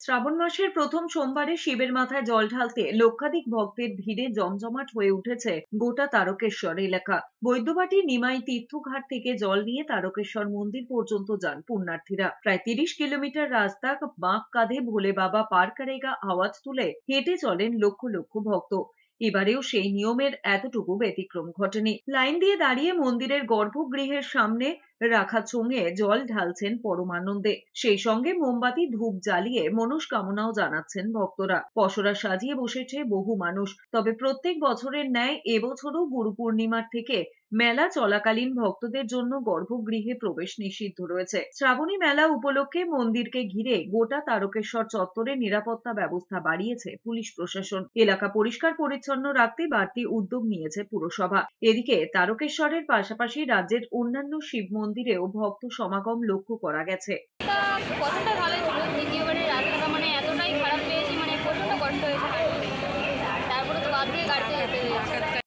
শ্রাবণ মাসের প্রথম সোমবারে শিবের মাথায় জল ঢালতে লক্ষাধিক ভক্তের ভিড়ে জমজমাট হয়ে উঠেছে গোটা তারকেশ্বর এলাকা। বৈদ্যবাটি নিমাই তীর্থঘাট থেকে জল নিয়ে তারকেশ্বর মন্দির পর্যন্ত যান পুণ্যার্থীরা। প্রায় 30 কিলোমিটার রাস্তা বাঁক কাঁধে ভোলে বাবা পার করেগা আওয়াজ তুলে হেঁটে চলেন লক্ষ লক্ষ ভক্ত। এবারেও সেই নিয়মের এতটুকু ব্যতিক্রম ঘটেনি। লাইন দিয়ে দাঁড়িয়ে মন্দিরের গর্ভগৃহের সামনে রাখা চোঙে জল ঢালছেন পরমানন্দে। সেই সঙ্গে মোমবাতি ধূপ জ্বালিয়ে মনস্কামনাও জানাচ্ছেন ভক্তরা। পসরা সাজিয়ে বসেছে বহু মানুষ। তবে প্রত্যেক বছরের ন্যায় এবছরও গুরু পূর্ণিমার থেকে মেলা চলাকালীন ভক্তদের জন্য গর্ভগৃহে প্রবেশ নিষিদ্ধ রয়েছে। শ্রাবণী মেলা উপলক্ষে মন্দিরকে ঘিরে গোটা তারকেশ্বর চত্বরে নিরাপত্তা ব্যবস্থা বাড়িয়েছে পুলিশ প্রশাসন। এলাকা পরিষ্কার পরিচ্ছন্ন রাখতে বাড়তি উদ্যোগ নিয়েছে পুরসভা। এদিকে তারকেশ্বরের পাশাপাশি রাজ্যের অন্যান্য শিব মন্দিরেও ভক্ত সমাগম লক্ষ্য করা গেছে। কতটা ভালো ছিল, দ্বিতীয়বারের রাস্তাটা মানে এতটাই খারাপ পেয়েছি, মানে প্রচণ্ড কষ্ট হয়েছে হাঁটতে। তারপরে তো বাদ দিয়ে গাড়িতে যেতে হয়েছে।